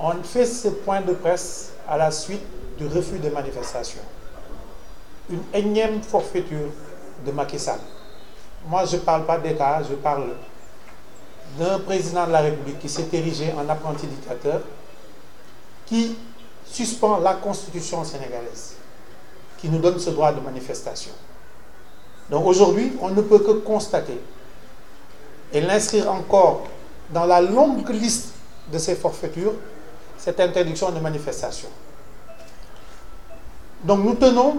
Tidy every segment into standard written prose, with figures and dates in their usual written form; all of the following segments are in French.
On fait ce point de presse à la suite du refus de manifestation. Une énième forfaiture de Macky Sall. Moi, je ne parle pas d'État, je parle d'un président de la République qui s'est érigé en apprenti dictateur, qui suspend la constitution sénégalaise, qui nous donne ce droit de manifestation. Donc aujourd'hui, on ne peut que constater et l'inscrire encore dans la longue liste de ces forfaitures, cette interdiction de manifestation. Donc nous tenons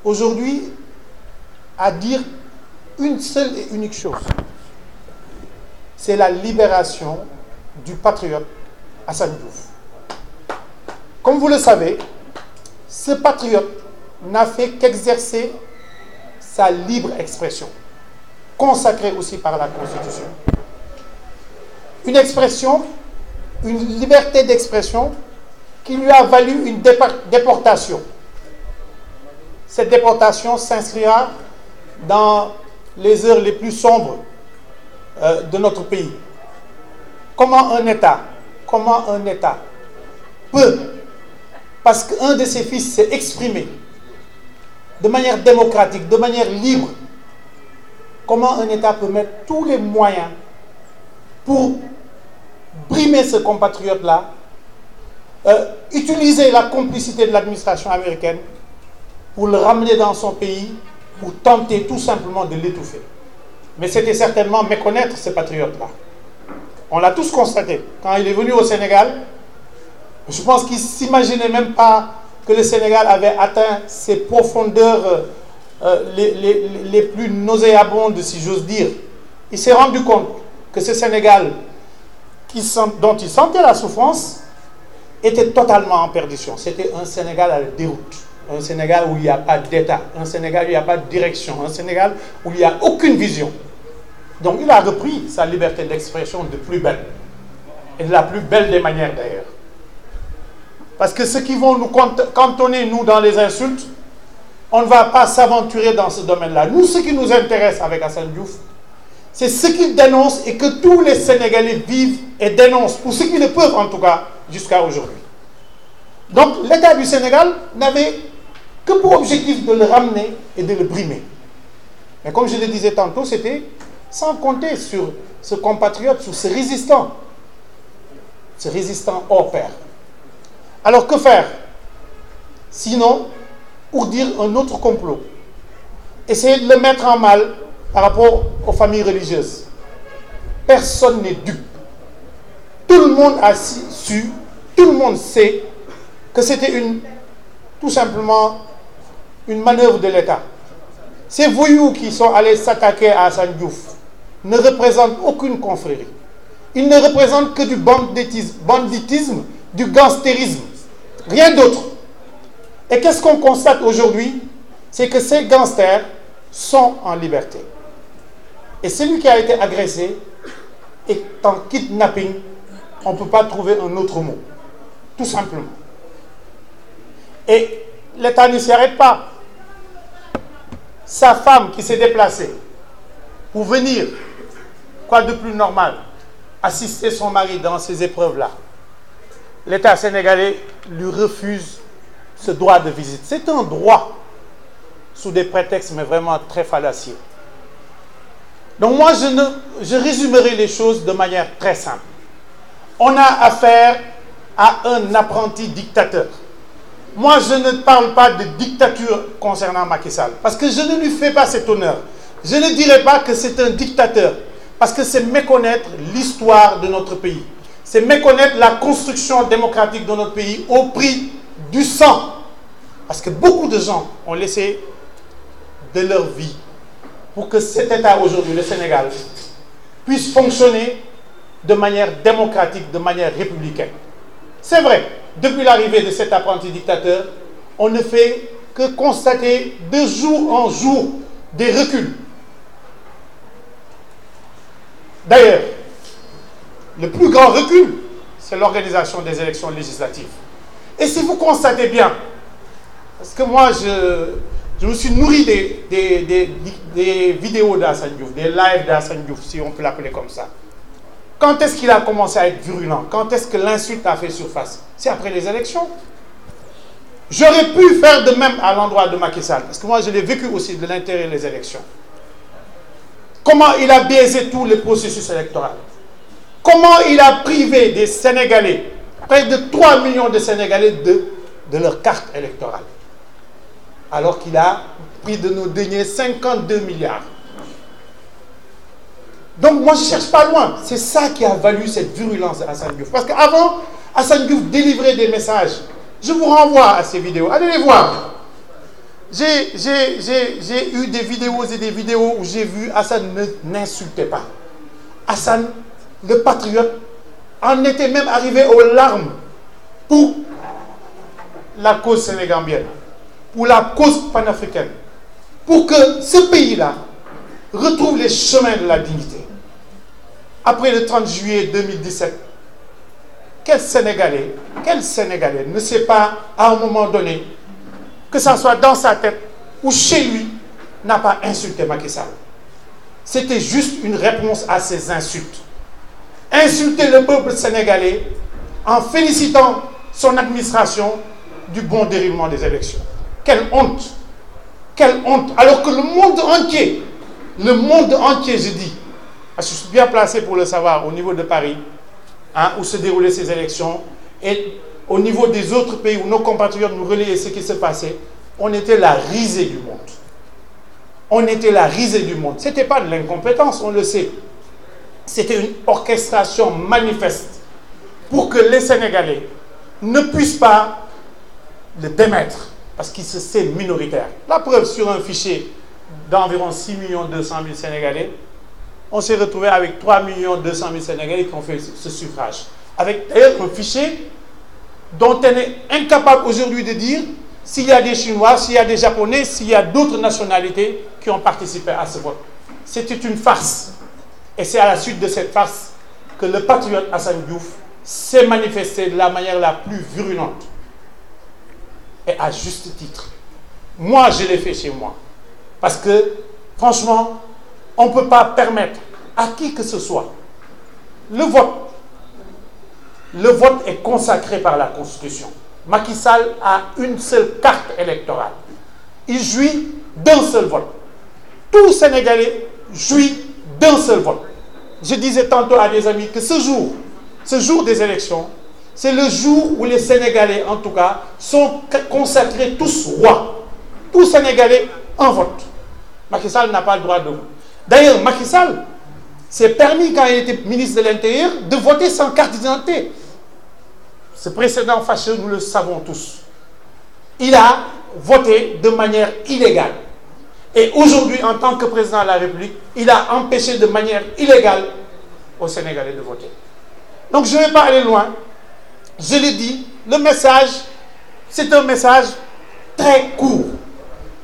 aujourd'hui à dire une seule et unique chose. C'est la libération du patriote Assane Diouf. Comme vous le savez, ce patriote n'a fait qu'exercer sa libre expression, consacrée aussi par la Constitution. Une expression, une liberté d'expression qui lui a valu une déportation. Cette déportation s'inscrira dans les heures les plus sombres de notre pays. Comment un État peut, parce qu'un de ses fils s'est exprimé de manière démocratique, de manière libre, comment un État peut mettre tous les moyens pour brimer ce compatriote-là, utiliser la complicité de l'administration américaine pour le ramener dans son pays, pour tenter tout simplement de l'étouffer. Mais c'était certainement méconnaître ce patriote-là. On l'a tous constaté. Quand il est venu au Sénégal, je pense qu'il ne s'imaginait même pas que le Sénégal avait atteint ses profondeurs les plus nauséabondes, si j'ose dire. Il s'est rendu compte que ce Sénégal dont il sentait la souffrance était totalement en perdition. C'était un Sénégal à la déroute. Un Sénégal où il n'y a pas d'État. Un Sénégal où il n'y a pas de direction. Un Sénégal où il n'y a aucune vision. Donc il a repris sa liberté d'expression de plus belle. Et de la plus belle des manières d'ailleurs. Parce que ceux qui vont nous cantonner, nous, dans les insultes, on ne va pas s'aventurer dans ce domaine-là. Nous, ce qui nous intéresse avec Assane Diouf, c'est ce qu'il dénonce et que tous les Sénégalais vivent et dénoncent, pour ceux qui le peuvent en tout cas, jusqu'à aujourd'hui. Donc l'État du Sénégal n'avait que pour objectif de le ramener et de le brimer. Mais comme je le disais tantôt, c'était sans compter sur ce compatriote, sur ce résistant hors pair. Alors que faire? Sinon, ourdir un autre complot. Essayer de le mettre en mal par rapport aux familles religieuses. Personne n'est dupe. Tout le monde a su, tout le monde sait que c'était tout simplement une manœuvre de l'État. Ces voyous qui sont allés s'attaquer à Assane Diouf ne représentent aucune confrérie. Ils ne représentent que du banditisme, du gangstérisme. Rien d'autre. Et qu'est-ce qu'on constate aujourd'hui? C'est que ces gangsters sont en liberté. Et celui qui a été agressé est en kidnapping. On ne peut pas trouver un autre mot. Tout simplement. Et l'État ne s'y arrête pas. Sa femme qui s'est déplacée pour venir, quoi de plus normal, assister son mari dans ces épreuves-là. L'État sénégalais lui refuse ce droit de visite. C'est un droit sous des prétextes, mais vraiment très fallacieux. Donc moi, je résumerai les choses de manière très simple. On a affaire à un apprenti dictateur. Moi, je ne parle pas de dictature concernant Macky Sall, parce que je ne lui fais pas cet honneur. Je ne dirais pas que c'est un dictateur, parce que c'est méconnaître l'histoire de notre pays. C'est méconnaître la construction démocratique de notre pays au prix du sang. Parce que beaucoup de gens ont laissé de leur vie pour que cet État aujourd'hui, le Sénégal, puisse fonctionner de manière démocratique, de manière républicaine. C'est vrai, depuis l'arrivée de cet apprenti dictateur, on ne fait que constater de jour en jour des reculs. D'ailleurs, le plus grand recul, c'est l'organisation des élections législatives. Et si vous constatez bien, parce que moi, je me suis nourri des vidéos d'Assane Diouf, des lives d'Assane Diouf, si on peut l'appeler comme ça. Quand est-ce qu'il a commencé à être virulent? Quand est-ce que l'insulte a fait surface? C'est après les élections. J'aurais pu faire de même à l'endroit de Macky Sall, parce que moi je l'ai vécu aussi de l'intérieur des élections. Comment il a biaisé tout le processus électoral. Comment il a privé des Sénégalais, près de 3 millions de Sénégalais, de leur carte électorale. Alors qu'il a pris de nos deniers 52 milliards. Donc moi je ne cherche pas loin. C'est ça qui a valu cette virulence à Assane Diouf. Parce qu'avant, Assane Diouf délivrait des messages. Je vous renvoie à ces vidéos. Allez les voir. J'ai eu des vidéos et des vidéos où j'ai vu Assane n'insultait pas. Assane, le patriote, en était même arrivé aux larmes pour la cause sénégambienne, pour la cause panafricaine, pour que ce pays-là retrouve les chemins de la dignité. Après le 30 juillet 2017, quel Sénégalais ne sait pas, à un moment donné, que ça soit dans sa tête ou chez lui, n'a pas insulté Macky Sall? C'était juste une réponse à ces insultes. Insulter le peuple sénégalais en félicitant son administration du bon déroulement des élections. Quelle honte! Quelle honte! Alors que le monde entier, je dis, je suis bien placé pour le savoir au niveau de Paris, où se déroulaient ces élections, et au niveau des autres pays où nos compatriotes nous relayaient ce qui se passait, on était la risée du monde. On était la risée du monde. Ce n'était pas de l'incompétence, on le sait. C'était une orchestration manifeste pour que les Sénégalais ne puissent pas le démettre, parce qu'il se sait minoritaire. La preuve, sur un fichier d'environ 6 200 000 Sénégalais, on s'est retrouvé avec 3 200 000 Sénégalais qui ont fait ce suffrage. Avec d'ailleurs un fichier dont on est incapable aujourd'hui de dire s'il y a des Chinois, s'il y a des Japonais, s'il y a d'autres nationalités qui ont participé à ce vote. C'était une farce. Et c'est à la suite de cette farce que le patriote Assane Diouf s'est manifesté de la manière la plus virulente. Et à juste titre. Moi, je l'ai fait chez moi. Parce que, franchement, on ne peut pas permettre à qui que ce soit. Le vote est consacré par la Constitution. Macky Sall a une seule carte électorale. Il jouit d'un seul vote. Tout Sénégalais jouit d'un seul vote. Je disais tantôt à des amis que ce jour des élections, c'est le jour où les Sénégalais, en tout cas, sont consacrés tous rois. Tous Sénégalais, un vote. Macky Sall n'a pas le droit de vote. D'ailleurs, Macky Sall s'est permis, quand il était ministre de l'Intérieur, de voter sans carte d'identité. Ce précédent fâcheux, nous le savons tous. Il a voté de manière illégale. Et aujourd'hui, en tant que président de la République, il a empêché de manière illégale aux Sénégalais de voter. Donc je ne vais pas aller loin. Je l'ai dit, le message, c'est un message très court.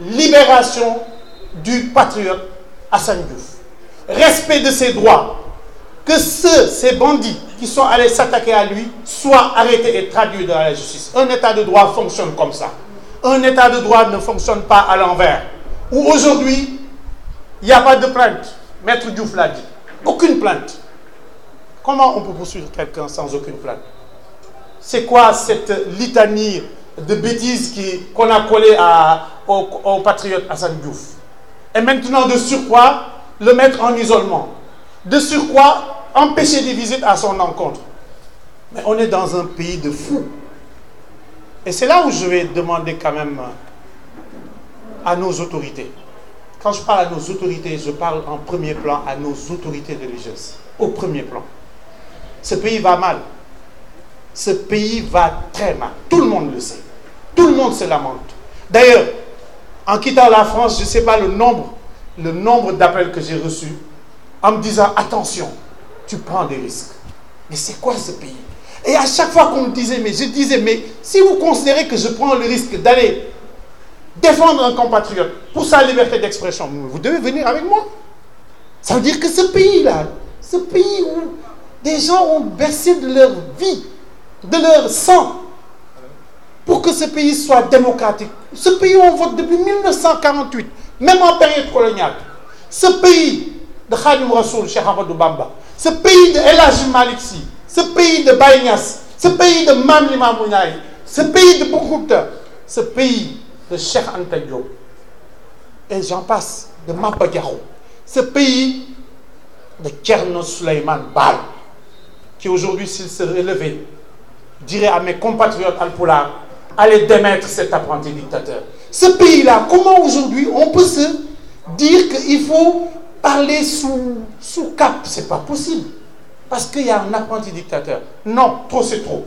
Libération du patriote Assane Diouf. Respect de ses droits. Que ces bandits qui sont allés s'attaquer à lui soient arrêtés et traduits dans la justice. Un état de droit fonctionne comme ça. Un état de droit ne fonctionne pas à l'envers. Où aujourd'hui, il n'y a pas de plainte. Maître Diouf l'a dit. Aucune plainte. Comment on peut poursuivre quelqu'un sans aucune plainte? C'est quoi cette litanie de bêtises qu'on a collée au patriote Assane Diouf? Et maintenant, de surcroît, le mettre en isolement. De surcroît, empêcher des visites à son encontre. Mais on est dans un pays de fous. Et c'est là où je vais demander quand même à nos autorités. Quand je parle à nos autorités, je parle en premier plan à nos autorités religieuses. Au premier plan. Ce pays va mal. Ce pays va très mal. Tout le monde le sait. Tout le monde se lamente. D'ailleurs, en quittant la France, je ne sais pas le nombre d'appels que j'ai reçus en me disant, attention, tu prends des risques. Mais c'est quoi ce pays? Et à chaque fois qu'on me disait, mais si vous considérez que je prends le risque d'aller défendre un compatriote pour sa liberté d'expression, vous devez venir avec moi. Ça veut dire que ce pays-là, ce pays où des gens ont versé de leur vie, de leur sang, pour que ce pays soit démocratique. Ce pays où on vote depuis 1948, même en période coloniale. Ce pays de Khadim Rassoul, Cheikh Ahmadou Bamba, ce pays de El Hadji Malick Sy, ce pays de Baye Niass, ce pays de Mame Limamou Laye, ce pays de Boukounta, ce pays de Cheikh Anta Diop, et j'en passe, de Maba Diakhou, ce pays de Thierno Souleymane Baal, qui aujourd'hui, s'il se relevait, dirait à mes compatriotes alpulaar, allez démettre cet apprenti dictateur. Ce pays-là, comment aujourd'hui on peut se dire qu'il faut parler sous cap? C'est pas possible. Parce qu'il y a un apprenti dictateur. Non, trop c'est trop.